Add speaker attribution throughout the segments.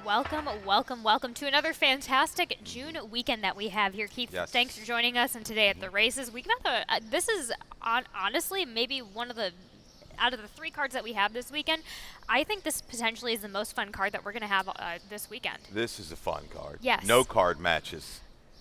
Speaker 1: welcome to another fantastic June weekend that we have here. Keith,
Speaker 2: Yes.
Speaker 1: thanks for joining us. And today at the races, we got this is honestly maybe one of the out of the three cards that we have this weekend. I think this potentially is the most fun card that we're going to have this weekend.
Speaker 2: This is a fun card.
Speaker 1: Yes.
Speaker 2: No card matches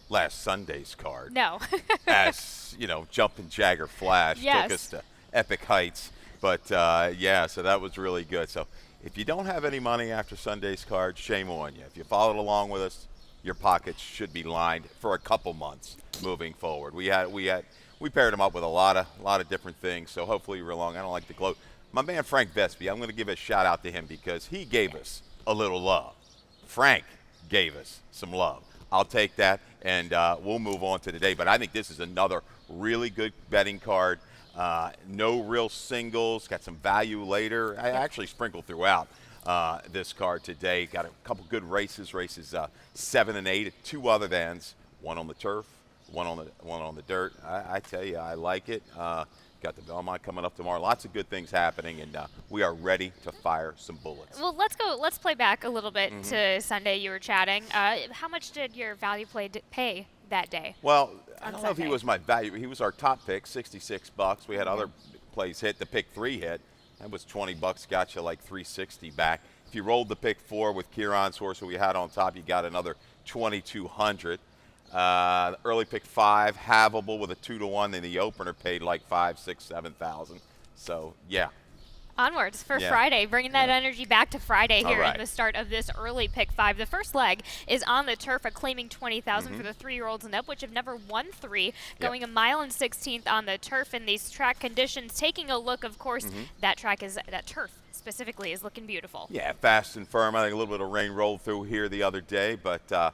Speaker 2: last Sunday's card.
Speaker 1: No.
Speaker 2: As, Jumpin' Jagger Flash
Speaker 1: Yes.
Speaker 2: took us to epic heights. But, so that was really good. So if you don't have any money after Sunday's card, shame on you. If you followed along with us, your pockets should be lined for a couple months moving forward. We paired them up with a lot of different things, so hopefully we're along. I don't like to gloat. My man Frank Vespi, I'm going to give a shout out to him because he gave us a little love. Frank gave us some love. I'll take that, and we'll move on to today. But I think this is another really good betting card. No real singles. Got some value later. I actually sprinkled throughout this card today. Got a couple good races 7 and 8 at two other than's. One on the turf, one on the dirt. I tell you, I like it. Got the Belmont coming up tomorrow. Lots of good things happening, and we are ready to fire some bullets.
Speaker 1: Well, let's play back a little bit to Sunday. You were chatting. How much did your value play pay that day?
Speaker 2: Well, I don't know if he
Speaker 1: Sunday?
Speaker 2: was my value. He was our top pick, $66. We had other plays hit. The pick 3 hit. That was $20. Got you like $360 back. If you rolled the pick 4 with Kieran's horse who we had on top, you got another $2,200. Early pick 5, Havable with a 2-1. Then the opener paid like 5, 6, 7,000. So yeah.
Speaker 1: Onwards for
Speaker 2: Yeah.
Speaker 1: Friday, bringing that energy back to Friday
Speaker 2: All
Speaker 1: here
Speaker 2: right.
Speaker 1: in the start of this early pick 5. The first leg is on the turf, claiming 20,000 for the 3-year-olds and up, which have never won 3, going a mile and 16th on the turf in these track conditions. Taking a look, of course, that turf specifically is looking beautiful.
Speaker 2: Yeah, fast and firm. I think a little bit of rain rolled through here the other day, but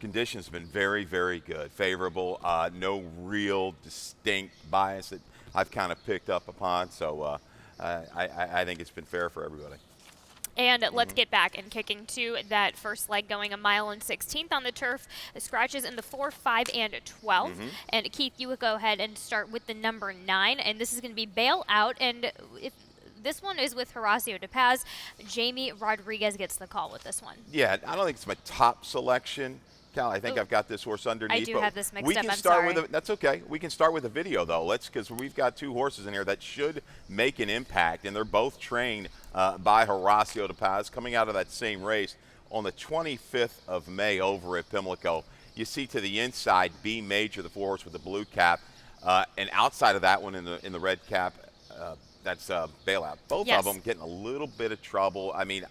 Speaker 2: conditions have been very, very good, favorable. No real distinct bias that I've kind of picked up upon. So I think it's been fair for everybody.
Speaker 1: And let's get back and kicking to that first leg, going a mile and 16th on the turf. Scratches in the 4, 5, and 12. And Keith, you would go ahead and start with the number 9, and this is going to be Bail Out. And if this one is with Horacio De Paz, Jamie Rodriguez gets the call with this one.
Speaker 2: Yeah, I don't think it's my top selection. Cal, I think I've got this horse underneath.
Speaker 1: I do
Speaker 2: but
Speaker 1: have this mixed
Speaker 2: we
Speaker 1: up,
Speaker 2: can
Speaker 1: I'm
Speaker 2: start
Speaker 1: sorry.
Speaker 2: with that's okay. We can start with a video though. Because we've got two horses in here that should make an impact, and they're both trained by Horacio De Paz, coming out of that same race on the 25th of May over at Pimlico. You see to the inside B Major, the 4-horse with the blue cap, and outside of that one in the red cap, that's Bailout. Both
Speaker 1: Yes.
Speaker 2: of them getting a little bit of trouble. I mean,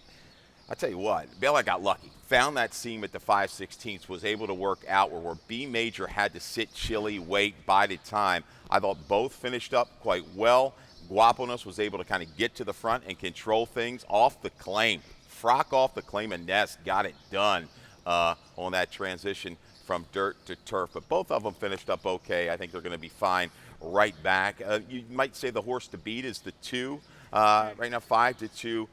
Speaker 2: I tell you what, Bailout got lucky. Found that seam at the 5/16, was able to work out where B Major had to sit chilly, wait, bided time. I thought both finished up quite well. Guaponess was able to kind of get to the front and control things off the claim. Frock off the claim, and Ness got it done on that transition from dirt to turf. But both of them finished up okay. I think they're going to be fine right back. You might say the horse to beat is the 2. Right now 5-2.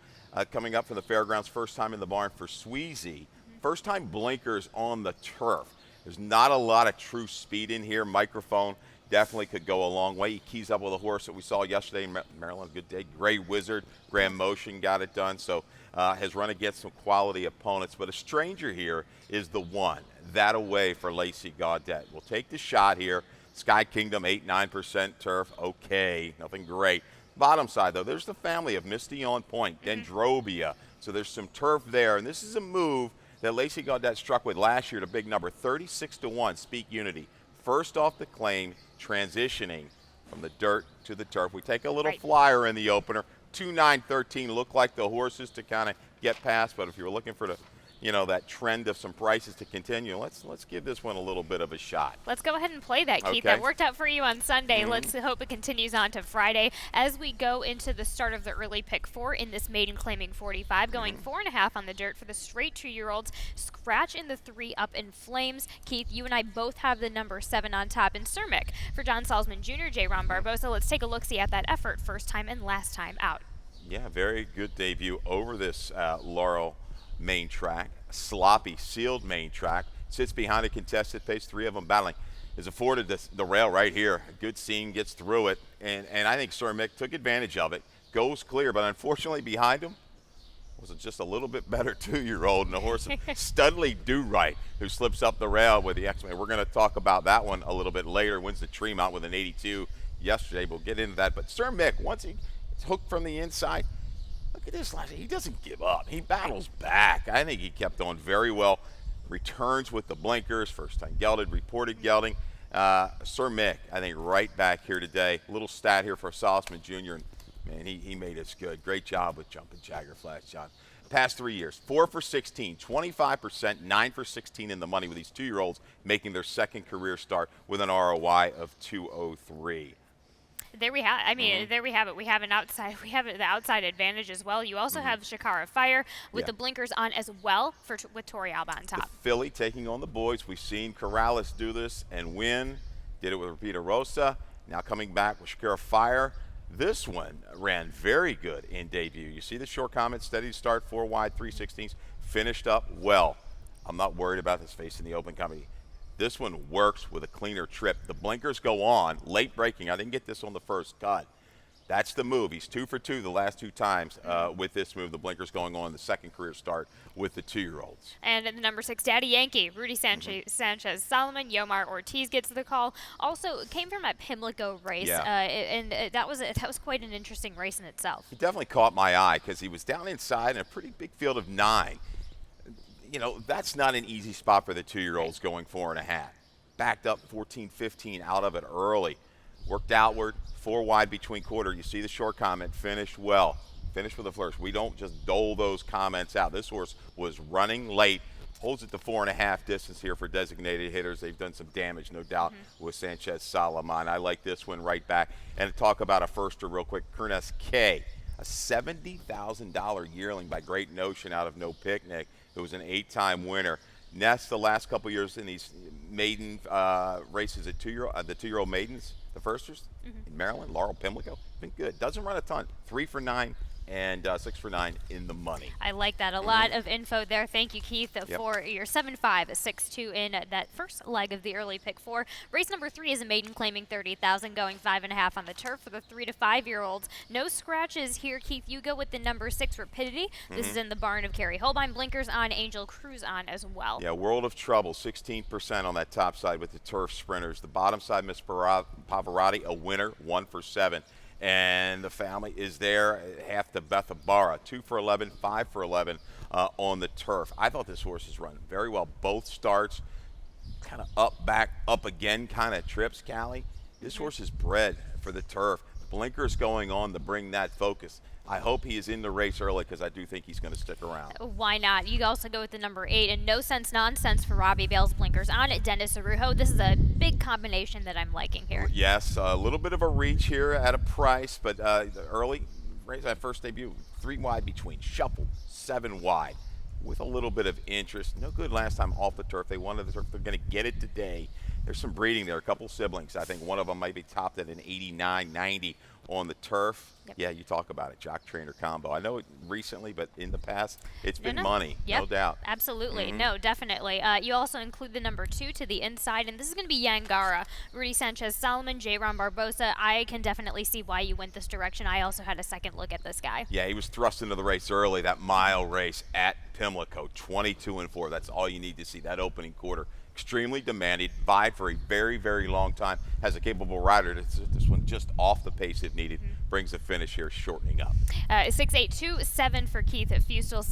Speaker 2: Coming up from the fairgrounds, first time in the barn for Sweezy. First time blinkers on the turf. There's not a lot of true speed in here. Microphone definitely could go a long way. He keys up with a horse that we saw yesterday in Maryland. Good day. Gray Wizard, Grand Motion got it done. So has run against some quality opponents. But a stranger here is the 1. That away for Lacey Gaudet. We'll take the shot here. Sky Kingdom, 8-9% turf. Okay, nothing great. Bottom side, though, there's the family of Misty on Point, Dendrobia. So there's some turf there. And this is a move that Lacey Gaudet struck with last year at a big number, 36-1, Speak Unity. First off the claim, transitioning from the dirt to the turf. We take a little flyer in the opener. 2-9-13 look like the horses to kind of get past. But if you were looking for the that trend of some prices to continue, let's give this one a little bit of a shot.
Speaker 1: Let's go ahead and play that, Keith.
Speaker 2: Okay.
Speaker 1: That worked out for you on Sunday. Let's hope it continues on to Friday as we go into the start of the early pick 4 in this maiden claiming 45, going 4.5 on the dirt for the straight 2-year-olds. Scratch in the 3 up in flames. Keith, you and I both have the number 7 on top in Cermic. For John Salzman Jr., J. Ron Barbosa, let's take a look-see at that effort, first time and last time out.
Speaker 2: Yeah, very good debut over this Laurel main track, sloppy, sealed main track. Sits behind a contested pace, 3 of them battling. Is afforded the rail right here. A good seam, gets through it, and I think Sir Mick took advantage of it. Goes clear, but unfortunately behind him, was just a little bit better 2-year-old, and a horse of Studley Do Right, who slips up the rail with the X-Men. We're going to talk about that one a little bit later. Wins the Tremont with an 82 yesterday. We'll get into that. But Sir Mick, once he's hooked from the inside, look at this. He doesn't give up. He battles back. I think he kept on very well. Returns with the blinkers. First time gelded, reported gelding. Sir Mick, I think, right back here today. A little stat here for Solomon Jr. And man, he made us good. Great job with Jumping Jagger Flash, John. Past 3 years, 4 for 16, 25%, 9 for 16 in the money with these 2-year-olds making their second career start with an ROI of 203.
Speaker 1: There we have. I mean, there we have it. We have an outside. We have the outside advantage as well. You also have Shakara Fire with the blinkers on as well with Tori Alba on top.
Speaker 2: The filly taking on the boys. We've seen Corrales do this and win. Did it with Rapida Rosa. Now coming back with Shakara Fire. This one ran very good in debut. You see the short comment, steady start, 4 wide, 3/16, finished up well. I'm not worried about his face in the open company. This one works with a cleaner trip. The blinkers go on, late breaking. I didn't get this on the first cut. That's the move. He's 2 for 2 the last 2 times with this move. The blinkers going on the second career start with the 2-year-olds.
Speaker 1: And in the number 6, Daddy Yankee, Rudy Sanchez Solomon, Yomar Ortiz gets the call. Also came from a Pimlico race, and that was quite an interesting race in itself.
Speaker 2: He definitely caught my eye because he was down inside in a pretty big field of 9. You know, that's not an easy spot for the 2-year-olds going 4.5. Backed up 14-15 out of it early. Worked outward, 4 wide between quarter. You see the short comment, finished well. Finished with a flourish. We don't just dole those comments out. This horse was running late. Holds it to 4.5 distance here for designated hitters. They've done some damage, no doubt, with Sanchez Solomon. I like this one right back. And to talk about a firster real quick, Kernes K, a $70,000 yearling by Great Notion out of No Picnic. It was an 8-time winner. Ness the last couple years in these maiden races, the 2-year-old maidens, the firsters in Maryland, Laurel, Pimlico, been good. Doesn't run a ton. 3 for 9 and 6 for 9 in the money.
Speaker 1: I like that. A lot of info there. Thank you, Keith, for your 7-5, 6-2 in that first leg of the early pick 4. Race number 3 is a maiden claiming 30,000, going 5.5 on the turf for the 3 to 5-year-olds. No scratches here, Keith. You go with the number 6, Rapidity. This is in the barn of Carrie Holbein. Blinkers on, Angel Cruz on as well.
Speaker 2: Yeah, World of Trouble, 16% on that top side with the turf sprinters. The bottom side, Miss Pavarotti, a winner, 1 for 7. And the family is there, half to Bethabara, 2 for 11, 5 for 11 on the turf. I thought this horse is running very well. Both starts, kind of up, back, up again kind of trips, Callie. This horse is bred for the turf. Blinkers going on to bring that focus. I hope he is in the race early because I do think he's going to stick around.
Speaker 1: Why not? You also go with the number 8, and No Sense Nonsense for Robbie Bale's blinkers on it. Dennis Arujo. This is a big combination that I'm liking here.
Speaker 2: Yes, a little bit of a reach here at a price, but the early race, that first debut, 3 wide between, shuffled, 7 wide, with a little bit of interest. No good last time off the turf. They wanted the turf. They're going to get it today. There's some breeding there, a couple siblings. I think one of them might be topped at an 89, 90 on the turf. Yeah, you talk about it, jock trainer combo. I know it recently, but in the past, it's been money, no doubt.
Speaker 1: Absolutely, no, definitely. You also include the number 2 to the inside, and this is going to be Yangara, Rudy Sanchez Solomon, J-Ron Barbosa. I can definitely see why you went this direction. I also had a second look at this guy.
Speaker 2: Yeah, he was thrust into the race early, that mile race at Pimlico, 22-4. That's all you need to see, that opening quarter. Extremely demanded, vied for a very, very long time, has a capable rider. This one just off the pace if needed, brings the finish here, shortening up.
Speaker 1: 6-8-2-7 for Keith Fustel,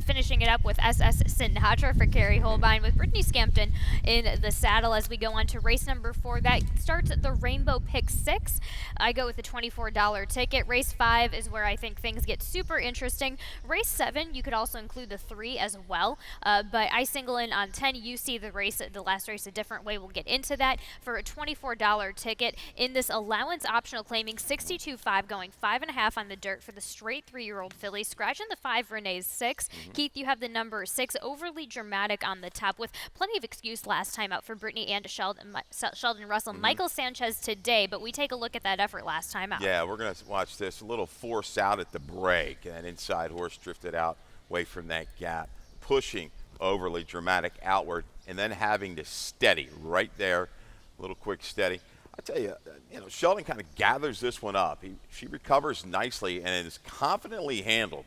Speaker 1: finishing it up with SS Sinatra for Carrie Holbein with Brittany Scampton in the saddle as we go on to race number 4. That starts at the Rainbow Pick 6. I go with the $24 ticket. Race 5 is where I think things get super interesting. Race 7, you could also include the 3 as well, but I single in on 10. You see the last race a different way. We'll get into that for a $24 ticket in this allowance optional claiming 62.5, going 5.5 on the dirt for the straight 3-year-old filly. Scratching the 5, Renee's 6. Keith, you have the number 6, overly dramatic on the top with plenty of excuse last time out for Brittany and Sheldon Russell. Michael Sanchez today, but we take a look at that effort last time out.
Speaker 2: Yeah, we're going to watch this. A little force out at the break, and inside horse drifted out away from that gap, pushing overly dramatic outward, and then having to steady right there, a little quick steady. I tell you, Sheldon kind of gathers this one up. She recovers nicely and is confidently handled.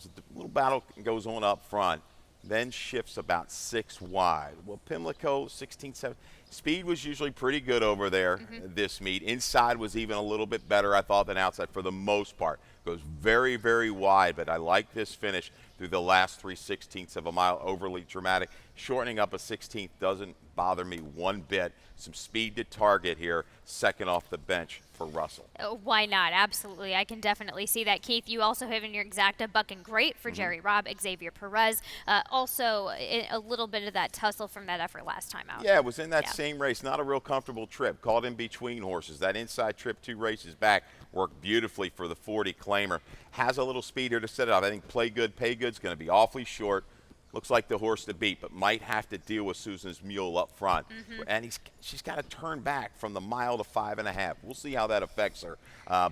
Speaker 2: There's a little battle goes on up front, then shifts about 6 wide. Well, Pimlico, 16, 7. Speed was usually pretty good over there this meet. Inside was even a little bit better, I thought, than outside for the most part. Goes very, very wide, but I like this finish through the last 3/16 of a mile. Overly dramatic. Shortening up a 16th doesn't bother me one bit. Some speed to target here, second off the bench for Russell.
Speaker 1: Why not? Absolutely. I can definitely see that. Keith, you also have in your exacta Buck and Great for Jerry Robb, Xavier Perez. Also, a little bit of that tussle from that effort last time out.
Speaker 2: Yeah, it was in that same race. Not a real comfortable trip. Caught in between horses. That inside trip 2 races back worked beautifully for the 40 claimer. Has a little speed here to set it up. I think Play Good, Pay Good's going to be awfully short. Looks like the horse to beat, but might have to deal with Susan's Mule up front. And she's got to turn back from the mile to 5.5. We'll see how that affects her.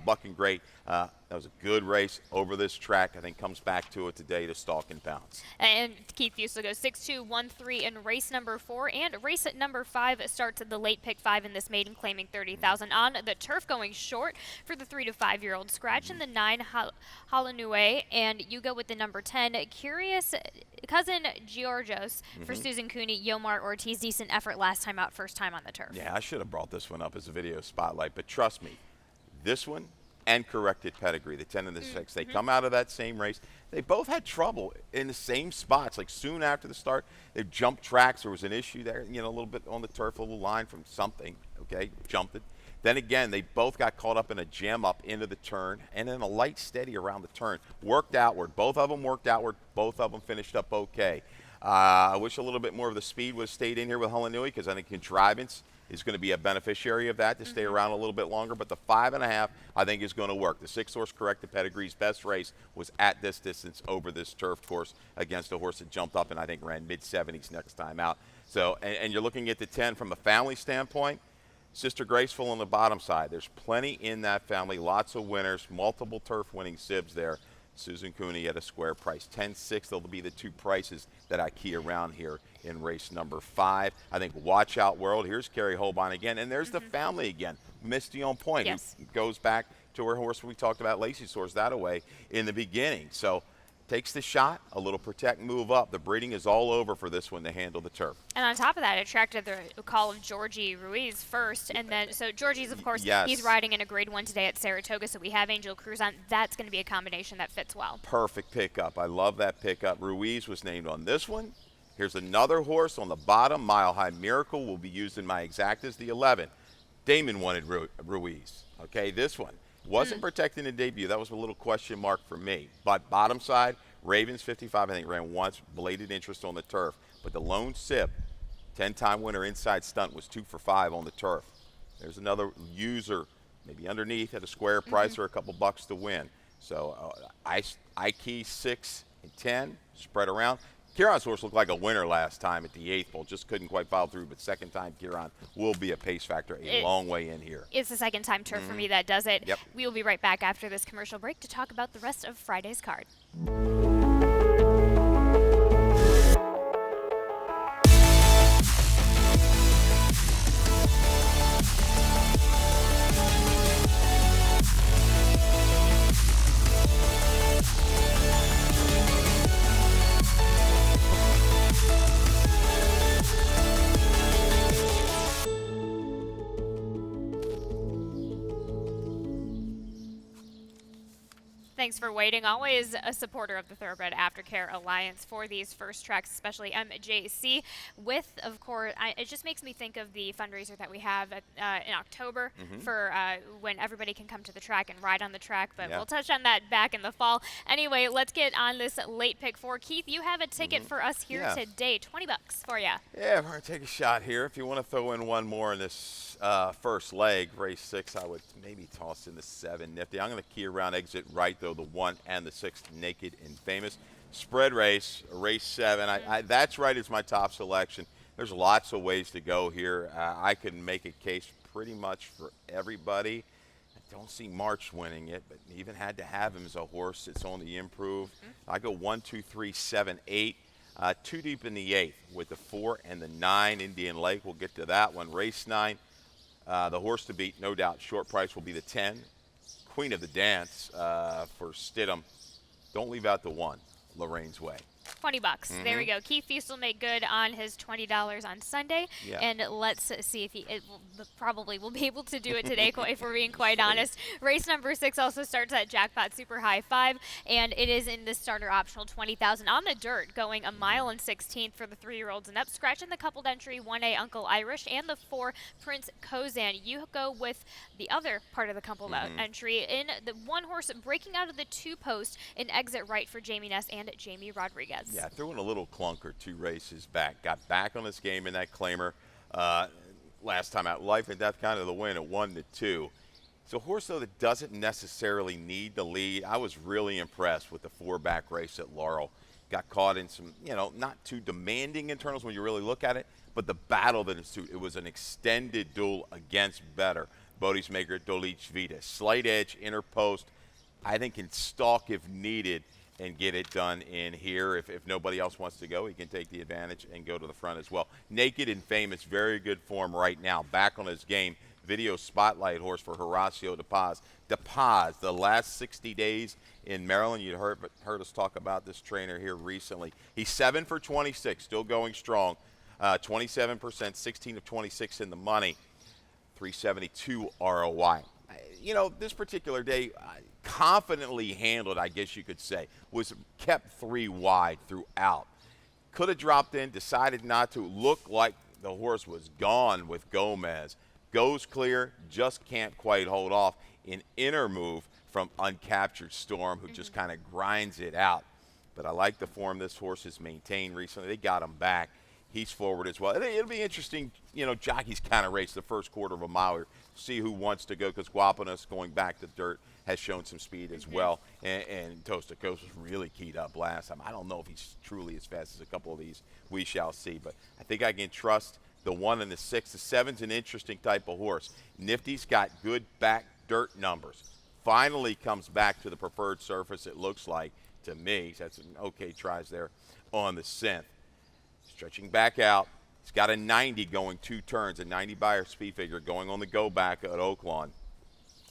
Speaker 2: Buck and Great, that was a good race over this track. I think comes back to it today to stalk and pounce.
Speaker 1: And Keith Fusel goes 6-2, 1-3 in race number 4. And race at number 5 starts at the late pick 5 in this maiden, claiming 30,000 on the turf, going short for the 3 to 5 year old. Scratch in the 9, Halanue, and you go with the number 10, Curious Cousin Georgios for Susan Cooney, Yomar Ortiz. Decent effort last time out, first time on the turf.
Speaker 2: Yeah, I should have brought this one up as a video spotlight, but trust me, this one and Corrected Pedigree, the 10 and the 6, they come out of that same race. They both had trouble in the same spots. Like soon after the start, they jumped tracks. There was an issue there, a little bit on the turf, a little line from something, okay, jumped it. Then again, they both got caught up in a jam up into the turn and then a light steady around the turn. Worked outward. Both of them worked outward. Both of them finished up okay. I wish a little bit more of the speed would have stayed in here with Halanui because I think contrivance is going to be a beneficiary of that to stay around a little bit longer. But the 5.5, I think, is going to work. The 6-horse Corrected Pedigree's best race was at this distance over this turf course against a horse that jumped up and I think ran mid-70s next time out. So, and you're looking at the 10 from a family standpoint. Sister Graceful on the bottom side. There's plenty in that family, lots of winners, multiple turf-winning sibs there. Susan Cooney at a square price. 10-6, they'll be the 2 prices that I key around here in race number 5. I think Watch Out World. Here's Carrie Holbein again, and there's the family again. Misty on point.
Speaker 1: Yes.
Speaker 2: Who goes back to her horse we talked about, Lacey's horse, that away in the beginning. So takes the shot, a little protect, move up. The breeding is all over for this one to handle the turf.
Speaker 1: And on top of that, it attracted the call of Georgie Ruiz first. And then, so Georgie's, of course, he's riding in a grade 1 today at Saratoga. So we have Angel Cruz on. That's going to be a combination that fits well.
Speaker 2: Perfect pickup. I love that pickup. Ruiz was named on this one. Here's another horse on the bottom. Mile High Miracle will be used in my exactas, the 11. Damon wanted Ruiz. Okay, this one. Wasn't protecting the debut. That was a little question mark for me. But bottom side, Ravens 55, I think, ran once. Belated interest on the turf. But the lone sib, 10-time winner inside stunt, was 2 for 5 on the turf. There's another user, maybe underneath at a square price or a couple bucks to win. So I key 6 and 10, spread around. Kieran's horse looked like a winner last time at the 8th pole. Just couldn't quite follow through, but second time Kieran will be a pace factor a long way in here.
Speaker 1: It's the second time turf for me that does it.
Speaker 2: Yep.
Speaker 1: We will be right back after this commercial break to talk about the rest of Friday's card. Thanks for waiting. Always a supporter of the Thoroughbred Aftercare Alliance for these first tracks, especially MJC. With, of course, it just makes me think of the fundraiser that we have in October for when everybody can come to the track and ride on the track. But we'll touch on that back in the fall. Anyway, let's get on this late pick 4. Keith, you have a ticket for us here today. $20 for you.
Speaker 2: Yeah, we're going to take a shot here. If you want to throw in one more in this first leg, race 6, I would maybe toss in the 7 nifty. I'm going to key around exit right, though, the 1 and the 6, Naked and Famous. Spread race, race 7. That's right, it's my top selection. There's lots of ways to go here. I can make a case pretty much for everybody. I don't see March winning it, but even had to have him as a horse that's on the improve. I go 1, 2, 3, 7, 8. Too deep in the 8th with the 4 and the 9, Indian Lake. We'll get to that one. Race 9, the horse to beat, no doubt. Short price will be the 10, Queen of the Dance for Stidham. Don't leave out the one, Lorraine's Way.
Speaker 1: $20. There we go. Keith Feast will make good on his $20 on Sunday,
Speaker 2: Yeah.
Speaker 1: and let's see if probably will be able to do it today. If we're being quite honest, race number 6 also starts at Jackpot Super High 5, and it is in the starter optional 20,000 on the dirt, going a mile and 16th for the 3-year-olds and up. Scratching the coupled entry 1A Uncle Irish and the 4 Prince Kozan. You go with the other part of the coupled entry in the 1 horse breaking out of the 2 post in exit right for Jamie Ness and Jamie Rodriguez.
Speaker 2: Yeah, threw in a little clunker 2 races back. Got back on this game in that claimer last time out. Life and death kind of the win at 1-2. It's a horse, though, that doesn't necessarily need the lead. I was really impressed with the 4-back race at Laurel. Got caught in some, not too demanding internals when you really look at it, but the battle that ensued, it was an extended duel against better. Bodie's maker Dolich Vita. Slight edge, inner post. I think can stalk if needed and get it done in here. If nobody else wants to go, he can take the advantage and go to the front as well. Naked and Famous, very good form right now. Back on his game. Video spotlight horse for Horacio De Paz. De Paz, the last 60 days in Maryland. You heard us talk about this trainer here recently. He's 7 for 26, still going strong. 27%, 16 of 26 in the money. 372 ROI. This particular day, confidently handled, I guess you could say, was kept 3 wide throughout. Could have dropped in, decided not to. Looked like the horse was gone with Gomez. Goes clear, just can't quite hold off. An inner move from Uncaptured Storm, who just kind of grinds it out. But I like the form this horse has maintained recently. They got him back. He's forward as well. It'll be interesting, jockeys kind of race the first quarter of a mile here, see who wants to go, because Guaponas going back to dirt has shown some speed as well. And Toast to Coast was really keyed up last time. I don't know if he's truly as fast as a couple of these. We shall see. But I think I can trust the 1 and the 6. The 7's an interesting type of horse. Nifty's got good back dirt numbers. Finally comes back to the preferred surface, it looks like, to me. He's had some okay tries there on the synth. Stretching back out. He's got a 90 going 2 turns, a 90 Beyer speed figure going on the go back at Oaklawn.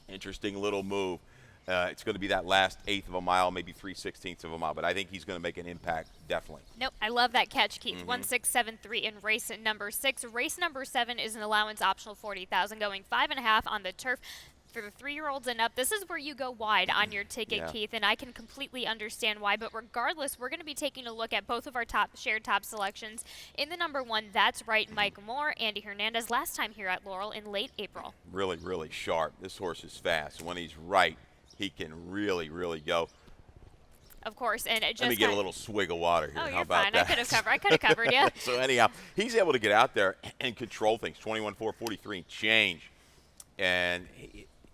Speaker 2: Interesting little move. It's going to be that last 1/8 of a mile, maybe 3/16 of a mile, but I think he's going to make an impact, definitely.
Speaker 1: Nope, I love that catch, Keith. 1673 in race number 6. Race number 7 is an allowance optional 40,000, going 5.5 on the turf. For the 3-year-olds and up, this is where you go wide on your ticket, Keith, and I can completely understand why. But regardless, we're going to be taking a look at both of our shared top selections. In the number 1, that's right, Mike Moore, Andy Hernandez, last time here at Laurel in late April.
Speaker 2: Really, really sharp. This horse is fast. When he's right, he can really, really go.
Speaker 1: Of course, and it just
Speaker 2: let me get a little swig of water here.
Speaker 1: Oh,
Speaker 2: How
Speaker 1: you're
Speaker 2: about
Speaker 1: fine.
Speaker 2: that?
Speaker 1: I could have covered you.
Speaker 2: So anyhow, he's able to get out there and control things. 21-4, 43 and change. And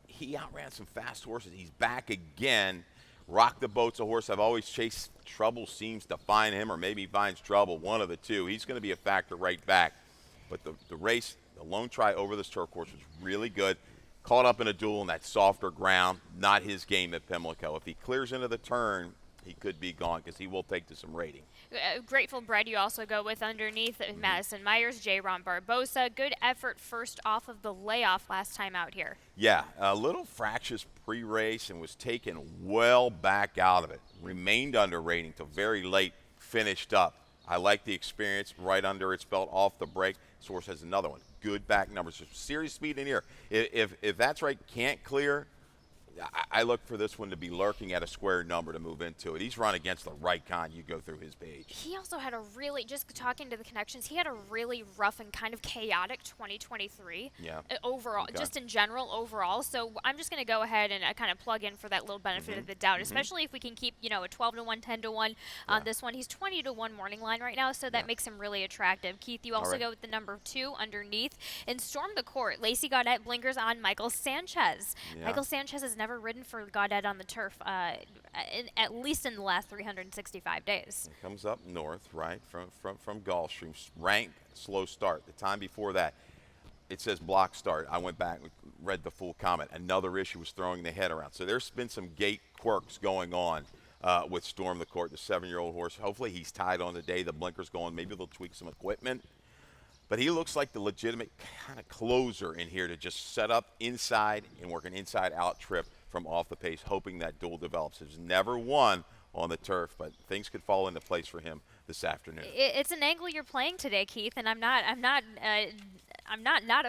Speaker 2: he outran some fast horses. He's back again. Rock the Boat's a horse I've always chased. Trouble seems to find him, or maybe he finds trouble, one of the two. He's going to be a factor right back. But the race, the lone try over this turf course was really good. Caught up in a duel in that softer ground. Not his game at Pimlico. If he clears into the turn, he could be gone because he will take to some rating.
Speaker 1: Grateful Bread you also go with underneath. Madison Myers, J. Ron Barbosa. Good effort first off of the layoff last time out here.
Speaker 2: Yeah, a little fractious pre-race and was taken well back out of it. Remained under rating till very late, finished up. I like the experience right under its belt off the break. Source has another one. Good back numbers. Some serious speed in here. If that's right, can't clear, I look for this one to be lurking at a square number to move into it. He's run against the right kind. You go through his page.
Speaker 1: He also had a really, just talking to the connections, he had a really rough and kind of chaotic 2023.
Speaker 2: Yeah.
Speaker 1: Overall,
Speaker 2: Okay.
Speaker 1: just in general overall. So I'm just going to go ahead and kind of plug in for that little benefit of the doubt, especially if we can keep, a 12-1, 10-1 on this one. He's 20-1 morning line right now, so that makes him really attractive. Keith, you also go with the number 2 underneath. And Storm the Court, Lacey Gaudet blinkers on Michael Sanchez.
Speaker 2: Yeah.
Speaker 1: Michael Sanchez has never ridden for Gaudet on the turf, at least in the last 365 days.
Speaker 2: It comes up north, right, from Gulfstream. Ranked, slow start. The time before that, it says block start. I went back and read the full comment. Another issue was throwing the head around. So there's been some gate quirks going on with Storm the Court, the 7-year-old horse. Hopefully he's tied on today. The blinker's going. Maybe they'll tweak some equipment. But he looks like the legitimate kind of closer in here to just set up inside and work an inside-out trip from off the pace, hoping that duel develops. He's never won on the turf, but things could fall into place for him this afternoon.
Speaker 1: It's an angle you're playing today, Keith, and I'm not a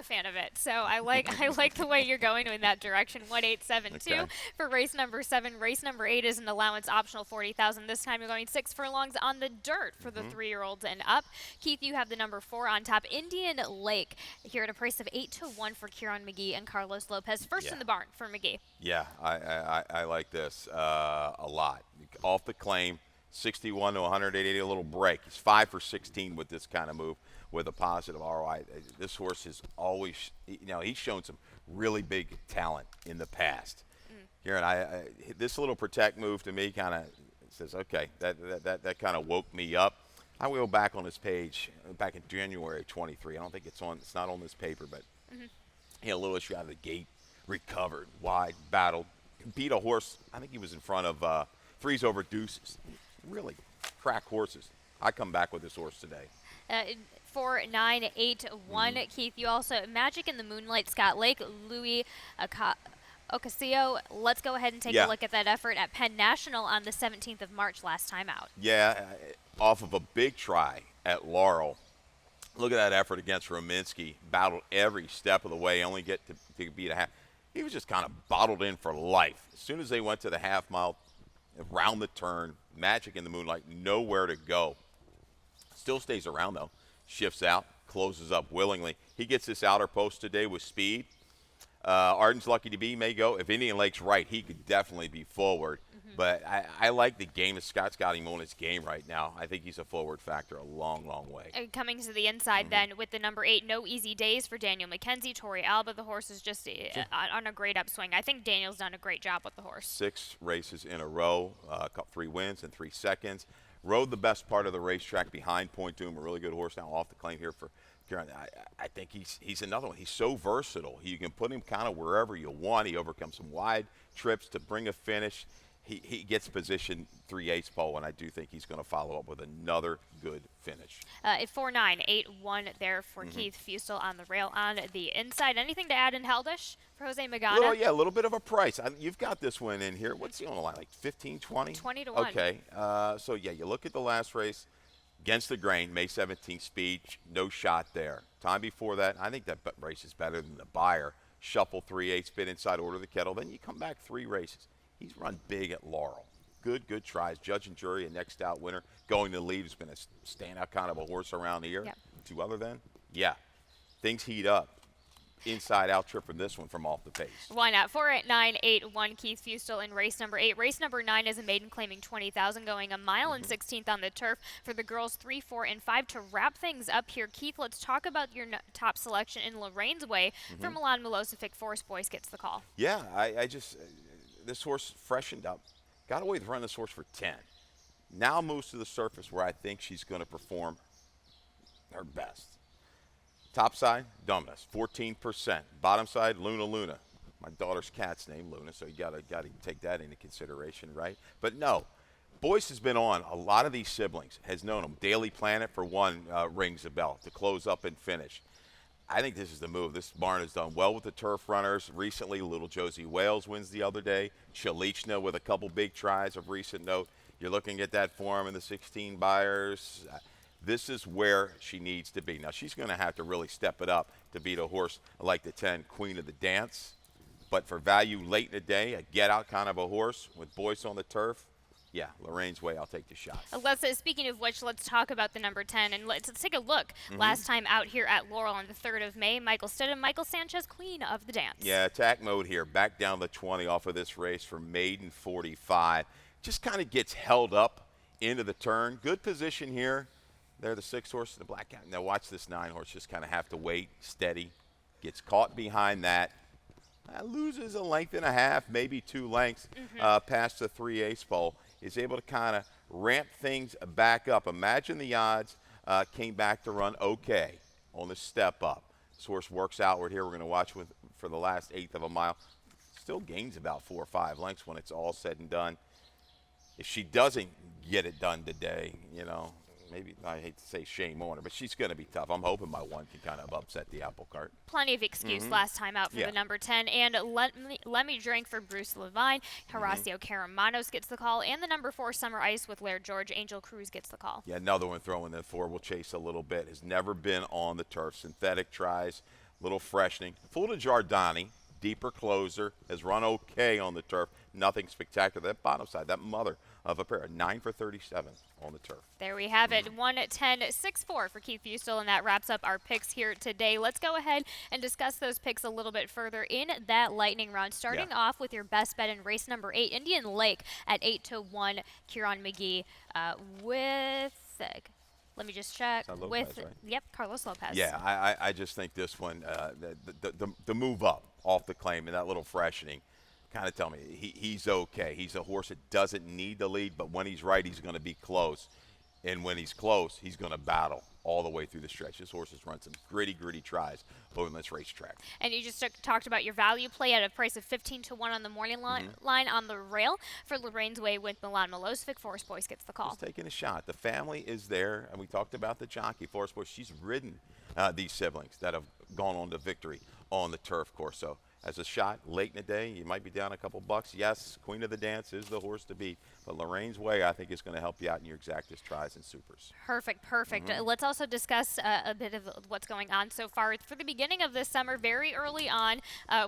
Speaker 1: fan of it. So I like the way you're going in that direction. 1872
Speaker 2: Okay.
Speaker 1: for race number 7. Race number 8 is an allowance optional 40,000. This time you're going 6 furlongs on the dirt for the 3-year-olds and up. Keith, you have the number 4 on top. Indian Lake here at a price of 8-1 for Kieran McGee and Carlos Lopez. First in the barn for McGee.
Speaker 2: Yeah, I like this a lot. Off the claim, 61 to 188, a little break. He's 5 for 16 with this kind of move with a positive ROI. This horse is always, he's shown some really big talent in the past. Here, and this little protect move to me kind of says, okay, that kind of woke me up. I will go back on this page back in January of 23. I don't think it's not on this paper, but he had a little issue out of the gate, recovered, wide, battled, beat a horse. I think he was in front of Threes Over Deuces. Really crack horses. I come back with this horse today.
Speaker 1: 4, 9, 8, 1. Keith, you also Magic in the Moonlight, Scott Lake, Louis Ocasio. Let's go ahead and take a look at that effort at Penn National on the 17th of March, last time out.
Speaker 2: Yeah, off of a big try at Laurel. Look at that effort against Rominski. Battled every step of the way, only get to beat a half. He was just kind of bottled in for life. As soon as they went to the half mile, around the turn, Magic in the Moonlight, nowhere to go. Still stays around, though. Shifts out, closes up willingly. He gets this outer post today with speed. Arden's lucky to be, may go. If Indian Lake's right, he could definitely be forward. But I like the game. Scott's got him on his game right now. I think he's a forward factor a long, long way.
Speaker 1: Coming to the inside then with the number 8, No Easy Days for Daniel McKenzie. Tori Alba, the horse is just on a great upswing. I think Daniel's done a great job with the horse. 6
Speaker 2: races in a row, 3 wins in 3 seconds. Rode the best part of the racetrack behind Point Doom, a really good horse now off the claim here for Kieran. I think he's another one. He's so versatile. You can put him kind of wherever you want. He overcomes some wide trips to bring a finish. He gets positioned 3/8 pole, and I do think he's going to follow up with another good finish.
Speaker 1: 4, 9, 8, 1 there for Keith Fusel on the rail on the inside. Anything to add in Heldish for Jose Magana?
Speaker 2: A little bit of a price. You've got this one in here. What's he on the line, like 15, 20?
Speaker 1: 20 to 1.
Speaker 2: Okay. You look at the last race against the grain, May 17th speed, no shot there. Time before that, I think that race is better than the Buyer. Shuffle 3/8, spin inside, order the kettle. Then you come back 3 races. He's run big at Laurel. Good tries. Judge and jury, a next out winner. Going to the lead, has been a standout kind of a horse around here.
Speaker 1: Yep.
Speaker 2: 2 other than? Yeah. Things heat up. Inside out trip from this one from off the pace.
Speaker 1: Why not? 4, 9, 8, 1. Keith Fusel in race number 8. Race number 9 is a maiden claiming 20,000, going a mile and 16th on the turf for the girls 3, 4, and 5. To wrap things up here, Keith, let's talk about your top selection in Lorraine's Way for Milan Milosevic. Forest Boys gets the call.
Speaker 2: Yeah, I just this horse freshened up. Got away with running this horse for 10. Now moves to the surface where I think she's going to perform her best. Top side, Dominus, 14%. Bottom side, Luna. My daughter's cat's name, Luna, so you gotta take that into consideration, right? But no, Boyce has been on a lot of these siblings, has known them. Daily Planet, for one, rings a bell to close up and finish. I think this is the move. This barn has done well with the turf runners. Recently, Little Josie Wales wins the other day. Chalichna with a couple big tries of recent note. You're looking at that form in the 16 Buyers. This is where she needs to be. Now, she's going to have to really step it up to beat a horse like the 10 Queen of the Dance. But for value late in the day, a get-out kind of a horse with Boyce on the turf, yeah, Lorraine's Way, I'll take the shot.
Speaker 1: Speaking of which, let's talk about the number 10, and let's take a look. Last time out here at Laurel on the 3rd of May, Michael Stidham, Michael Sanchez, Queen of the Dance.
Speaker 2: Yeah, attack mode here. Back down the 20 off of this race for maiden 45. Just kind of gets held up into the turn. Good position here. They're the 6 horse and the black cat. Now watch this 9 horse just kind of have to wait, steady. Gets caught behind that. Loses a length and a half, maybe 2 lengths past the 3/8 pole. Is able to kind of ramp things back up. Imagine the odds came back to run okay on the step up. This horse works outward here. We're going to watch for the last 1/8 of a mile. Still gains about 4 or 5 lengths when it's all said and done. If she doesn't get it done today, maybe I hate to say shame on her, but she's going to be tough. I'm hoping my one can kind of upset the apple cart.
Speaker 1: Plenty of excuse last time out for
Speaker 2: Yeah.
Speaker 1: the number 10. And let me drink for Bruce Levine. Horacio Caramanos gets the call. And the number 4, Summer Ice with Laird George. Angel Cruz gets the call.
Speaker 2: Yeah, another one throwing that 4 will chase a little bit. Has never been on the turf. Synthetic tries, little freshening. Full to Giordani, deeper closer, has run okay on the turf. Nothing spectacular. That bottom side, that mother of a pair, 9 for 37 on the turf.
Speaker 1: There we have it, 1-10-6-4 for Keith Fustel, and that wraps up our picks here today. Let's go ahead and discuss those picks a little bit further in that lightning round. Starting off with your best bet in race number 8, Indian Lake at 8-1, Kieran McGee with... let me just check.
Speaker 2: Lopez,
Speaker 1: With
Speaker 2: right?
Speaker 1: Yep, Carlos Lopez.
Speaker 2: Yeah, I just think this one, the move up off the claim and that little freshening, kind of tell me he's okay. He's a horse that doesn't need the lead, but when he's right, he's going to be close. And when he's close, he's going to battle all the way through the stretch. This horse has run some gritty tries over this racetrack.
Speaker 1: And you just talked about your value play at a price of 15-1 on the morning line on the rail for Lorraine's Way with Milan Milosevic. Forest Boys gets the call.
Speaker 2: Just taking a shot. The family is there, and we talked about the jockey, Forest Boys. She's ridden these siblings that have gone on to victory on the turf course. So as a shot late in the day, you might be down a couple bucks. Yes, Queen of the Dance is the horse to beat, but Lorraine's Way, I think, is going to help you out in your exactas, tries, and supers.
Speaker 1: Perfect. Let's also discuss a bit of what's going on so far. For the beginning of this summer, very early on,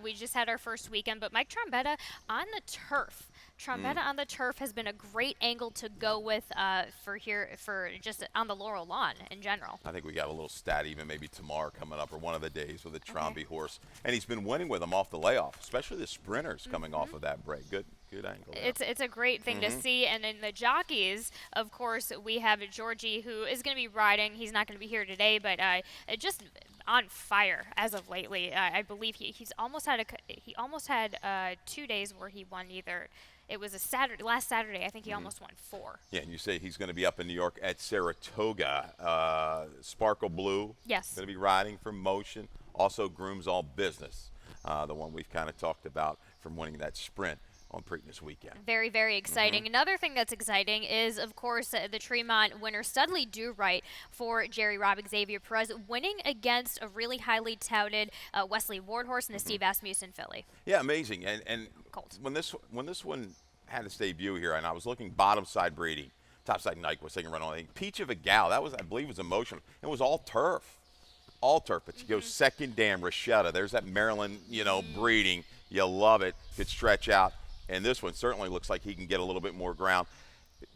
Speaker 1: we just had our first weekend, but Mike Trombetta on the turf. Trombetta on the turf has been a great angle to go with for just on the Laurel lawn in general.
Speaker 2: I think we got a little stat even maybe tomorrow coming up or one of the days with a Tromby horse. And he's been winning with them off the layoff, especially the sprinters coming off of that break. Good angle there.
Speaker 1: It's a great thing to see. And in the jockeys, of course, we have Georgie, who is going to be riding. He's not going to be here today, but just on fire as of lately. I believe he's almost had 2 days where he won either. It was last Saturday. I think he almost won 4.
Speaker 2: Yeah, and you say he's going to be up in New York at Saratoga. Sparkle Blue.
Speaker 1: Yes.
Speaker 2: Going to be riding for Motion. Also Grooms All Business, the one we've kind of talked about from winning that sprint on Preakness weekend.
Speaker 1: Very, very exciting. Another thing that's exciting is, of course, the Tremont winner, Studley Do Right, for Jerry Robb, Xavier Perez, winning against a really highly touted Wesley Ward horse and a Steve Asmussen filly.
Speaker 2: Yeah, amazing. And
Speaker 1: Colt.
Speaker 2: when this one had its debut here, and I was looking bottom side breeding, top side Nike was taking a run on it. Peach of a Gal, that was, I believe, was emotional. It was all turf. All turf. But you go second dam, Rashetta. There's that Maryland, breeding. You love it. Could stretch out. And this one certainly looks like he can get a little bit more ground.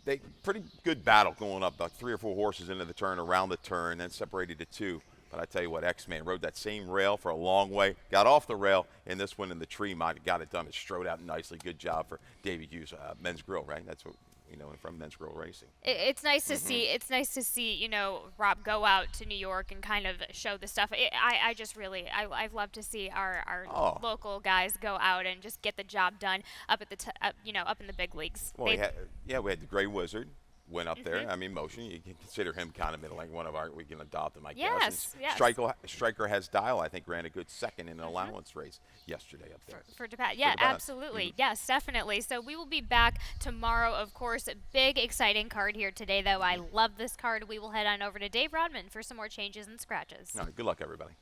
Speaker 2: They pretty good battle going up, about 3 or 4 horses into the turn, around the turn, then separated to 2. But I tell you what, X-Man rode that same rail for a long way, got off the rail, and this one in the Tremont got it done. It strode out nicely. Good job for Davey Hughes, Men's Grill, right? That's what from Men's Grill Racing.
Speaker 1: It's nice to see. It's nice to see, Rob go out to New York and kind of show the stuff. I just really, I've loved to see our local guys go out and just get the job done up at the, up in the big leagues.
Speaker 2: Well, we had the Gray Wizard went up there. I mean, Motion. You can consider him kind of like one of our. We can adopt him, I guess.
Speaker 1: Yes.
Speaker 2: Striker has Dial. I think ran a good second in an allowance race yesterday up there.
Speaker 1: For DePatt. Yeah, absolutely. Yes, definitely. So we will be back tomorrow, of course. Big, exciting card here today, though. I love this card. We will head on over to Dave Rodman for some more changes and scratches.
Speaker 2: All right. Good luck, everybody.